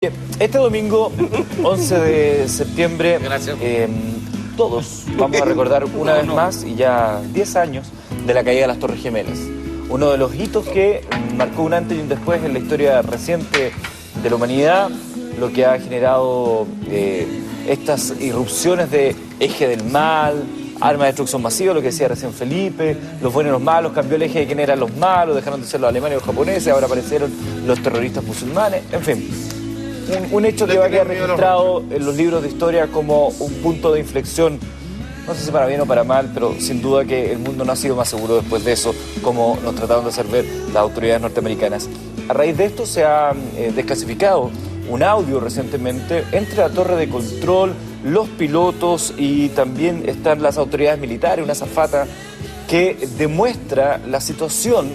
Este domingo, 11 de septiembre, todos vamos a recordar una vez más, y ya 10 años, de la caída de las Torres Gemelas. Uno de los hitos que marcó un antes y un después en la historia reciente de la humanidad, lo que ha generado estas irrupciones de eje del mal, armas de destrucción masiva, lo que decía recién Felipe, los buenos y los malos, cambió el eje de quién eran los malos, dejaron de ser los alemanes y los japoneses, ahora aparecieron los terroristas musulmanes, en fin. Un hecho que va a quedar registrado en los libros de historia como un punto de inflexión, no sé si para bien o para mal, pero sin duda que el mundo no ha sido más seguro después de eso, como nos trataron de hacer ver las autoridades norteamericanas. A raíz de esto se ha desclasificado un audio recientemente entre la torre de control, los pilotos y también están las autoridades militares, una azafata que demuestra la situación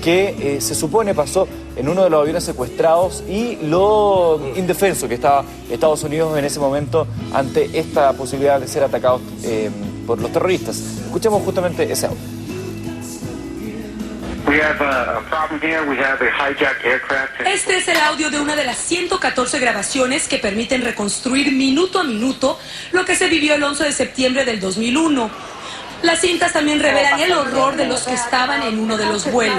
que se supone pasó en uno de los aviones secuestrados y lo indefenso que estaba Estados Unidos en ese momento ante esta posibilidad de ser atacados por los terroristas. Escuchemos justamente ese audio. Este es el audio de una de las 114 grabaciones que permiten reconstruir minuto a minuto lo que se vivió el 11 de septiembre del 2001. Las cintas también revelan el horror de los que estaban en uno de los vuelos.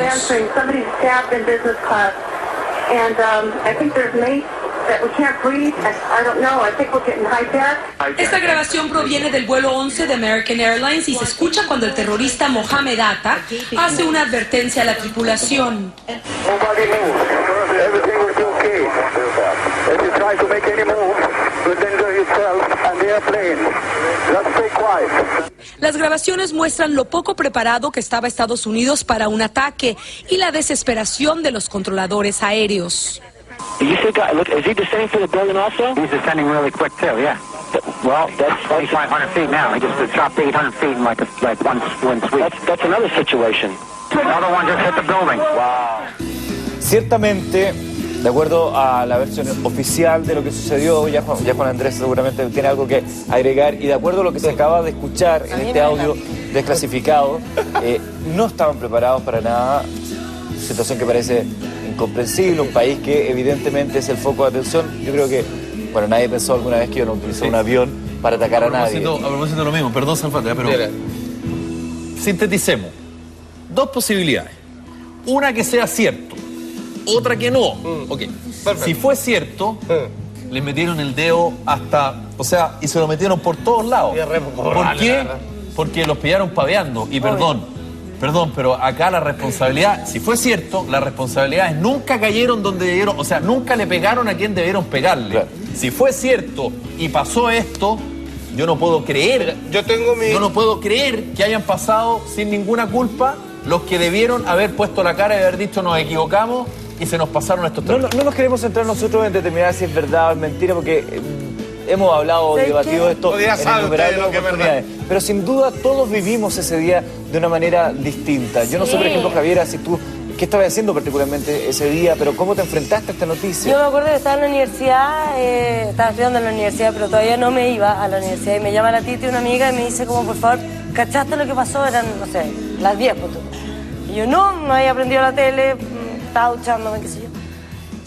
Esta grabación proviene del vuelo 11 de American Airlines y se escucha cuando el terrorista Mohamed Atta hace una advertencia a la tripulación. Las grabaciones muestran lo poco preparado que estaba Estados Unidos para un ataque y la desesperación de los controladores aéreos. Is he descending for the building also? He's descending really quick too, yeah. Well, that's 4,500 feet now. He just dropped 800 feet in like one sweep. That's another situation. Another one just hit the building. Wow. Ciertamente, de acuerdo a la versión oficial de lo que sucedió, ya Juan Andrés seguramente tiene algo que agregar, y de acuerdo a lo que se acaba de escuchar en este audio desclasificado, no estaban preparados para nada, situación que parece incomprensible, un país que evidentemente es el foco de atención. Yo creo que, bueno, nadie pensó alguna vez que iban a utilizar un avión para atacar a nadie. A propósito de lo mismo, perdón, Sanfate, pero sinteticemos. Dos posibilidades. Una que sea cierto, otra que no. Si fue cierto, le metieron el dedo hasta, o sea, y se lo metieron por todos lados. ¿Por qué? Porque los pillaron paveando. Y perdón, pero acá la responsabilidad, si fue cierto, las responsabilidades nunca cayeron donde debieron, o sea, nunca le pegaron a quien debieron pegarle. Claro. Si fue cierto y pasó esto, yo no puedo creer, yo no puedo creer que hayan pasado sin ninguna culpa los que debieron haber puesto la cara y haber dicho nos equivocamos y se nos pasaron estos tres. No nos queremos centrar nosotros en determinar si es verdad o es mentira, porque hemos hablado, debatido esto en innumerables oportunidades. Pero sin duda todos vivimos ese día de una manera distinta. Yo no sé, por ejemplo, Javiera, si tú, ¿qué estabas haciendo particularmente ese día? Pero ¿cómo te enfrentaste a esta noticia? Yo me acuerdo que estaba en la universidad, estaba estudiando en la universidad, pero todavía no me iba a la universidad. Y me llama la Titi, una amiga, y me dice como, por favor, ¿cachaste lo que pasó? Eran, no sé, las 10, pues tú. Y yo no había aprendido la tele, estaba duchándome, qué sé yo.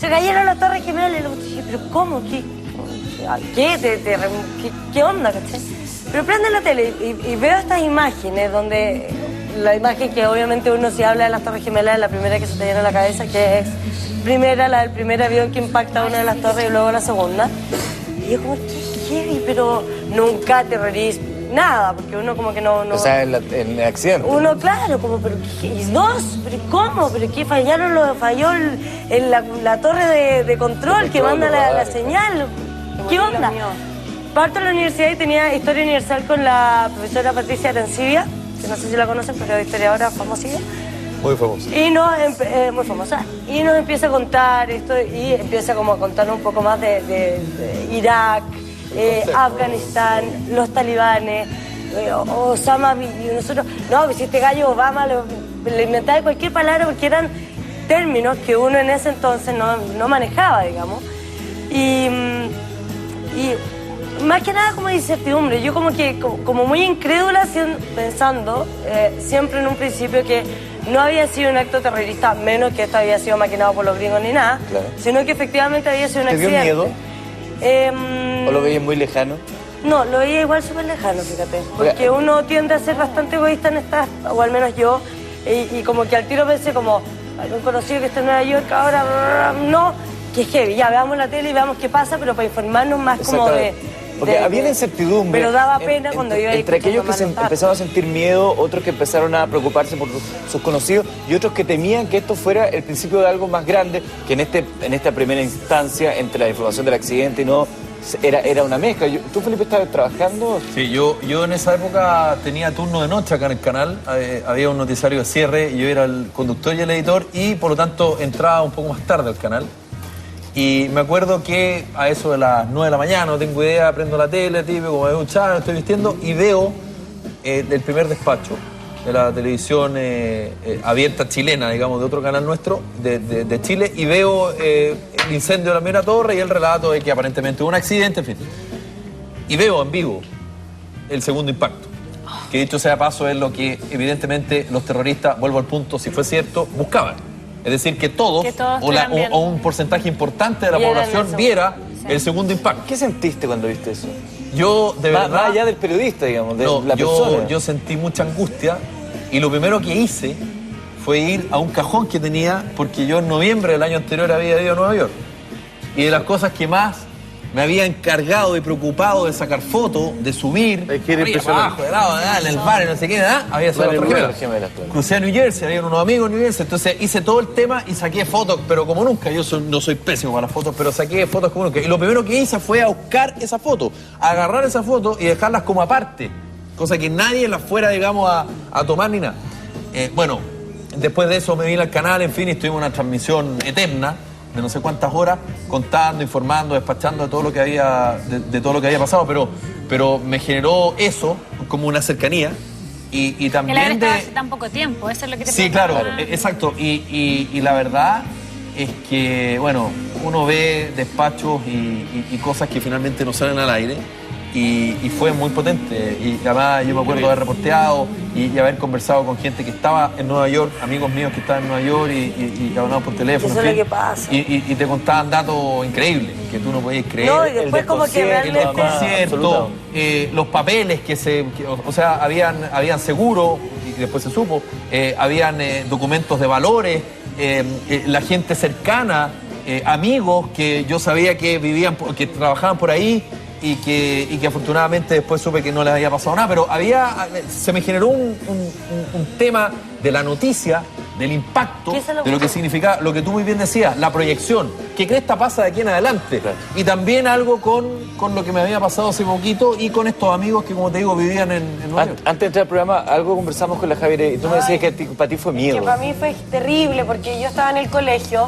Se cayeron las Torres Gemelas, y dije, ¿pero cómo? ¿Qué onda, cachai? Pero prende la tele y veo estas imágenes donde la imagen que obviamente uno si habla de las Torres Gemelas es la primera que se te viene a la cabeza, que es la del primer avión que impacta una de las torres y luego la segunda. Y yo como, ¿qué? Pero nunca terrorismo, nada, porque uno como que no... O sea, en el accidente. Uno, claro, como, pero ¿qué? ¿Y dos? ¿Pero cómo? ¿Pero qué falló la torre de control que manda la señal? ¿Qué onda? Parto de la universidad y tenía historia universal con la profesora Patricia Arancibia, que no sé si la conocen, pero es historiadora famosilla. Muy famosa. Y muy famosa. Y nos empieza a contar esto y empieza como a contar un poco más de Irak, Afganistán, los talibanes, Osama, y nosotros, no, pues si este gallo Obama le inventaba cualquier palabra porque eran términos que uno en ese entonces no manejaba, digamos. Y más que nada como de incertidumbre. Yo como muy incrédula pensando siempre en un principio que no había sido un acto terrorista, menos que esto había sido maquinado por los gringos ni nada, Claro. sino que efectivamente había sido un ¿Te dio accidente. miedo? ¿O lo veías muy lejano? No, lo veía igual súper lejano, fíjate. Porque uno tiende a ser bastante egoísta en estas, o al menos yo, y como que al tiro pensé como, algún conocido que está en Nueva York ahora, no, que es heavy, ya veamos la tele y veamos qué pasa, pero para informarnos más como de... Porque había la incertidumbre. Pero daba pena cuando yo entre aquellos que empezaron a sentir miedo, otros que empezaron a preocuparse por sus conocidos y otros que temían que esto fuera el principio de algo más grande, que en esta primera instancia, entre la información del accidente y no, era una mezcla. ¿Tú, Felipe, estabas trabajando? Sí, yo en esa época tenía turno de noche acá en el canal, había un noticiario de cierre, yo era el conductor y el editor y por lo tanto entraba un poco más tarde al canal. Y me acuerdo que a eso de las 9 de la mañana, no tengo idea, prendo la tele, típico, como veo un chavo, estoy vistiendo y veo el primer despacho de la televisión abierta chilena, digamos, de otro canal nuestro, de Chile, y veo el incendio de la primera torre y el relato de que aparentemente hubo un accidente, en fin. Y veo en vivo el segundo impacto, que dicho sea paso es lo que evidentemente los terroristas, vuelvo al punto, si fue cierto, buscaban. Es decir, que todos o un porcentaje importante de la población viera el segundo impacto. ¿Qué sentiste cuando viste eso? Yo, de verdad... Más allá del periodista, digamos, de la persona. Yo sentí mucha angustia y lo primero que hice fue ir a un cajón que tenía, porque yo en noviembre del año anterior había ido a Nueva York. Y de las cosas que más me había encargado y preocupado de sacar fotos, de subir, abajo, de lado, en el bar y no sé qué, había sido las Torres Gemelas. Crucé a New Jersey, había unos amigos en New Jersey, entonces hice todo el tema y saqué fotos, pero como nunca, no soy pésimo para las fotos, pero saqué fotos como nunca. Y lo primero que hice fue a buscar esa foto, agarrar esa foto y dejarlas como aparte, cosa que nadie las fuera, digamos, a tomar ni nada. Bueno, después de eso me vine al canal, en fin, y estuvimos en una transmisión eterna, de no sé cuántas horas, contando, informando, despachando de todo lo que había, de todo lo que había pasado, pero me generó eso como una cercanía y también el haber estado hace tan poco tiempo, eso es lo que te sí, claro, exacto, y la verdad es que, bueno, uno ve despachos y cosas que finalmente no salen al aire y fue muy potente y además yo me acuerdo de haber reporteado y haber conversado con gente que estaba en Nueva York, amigos míos que estaban en Nueva York y hablaban por teléfono. Eso es lo que pasa. Y te contaban datos increíbles que tú no podías creer. No, y después como que realmente... El desconcierto, los papeles o sea, habían seguro, y después se supo, habían documentos de valores, la gente cercana, amigos que yo sabía que vivían, que trabajaban por ahí, y que afortunadamente después supe que no les había pasado nada, pero se me generó un tema de la noticia, del impacto, de lo que significa, lo que tú muy bien decías, la proyección, que cresta pasa de aquí en adelante, claro. Y también algo con lo que me había pasado hace poquito y con estos amigos que, como te digo, vivían en Nueva York. Antes de entrar al programa, algo conversamos con la Javier y tú me decías que para ti fue miedo. Que para mí fue terrible porque yo estaba en el colegio.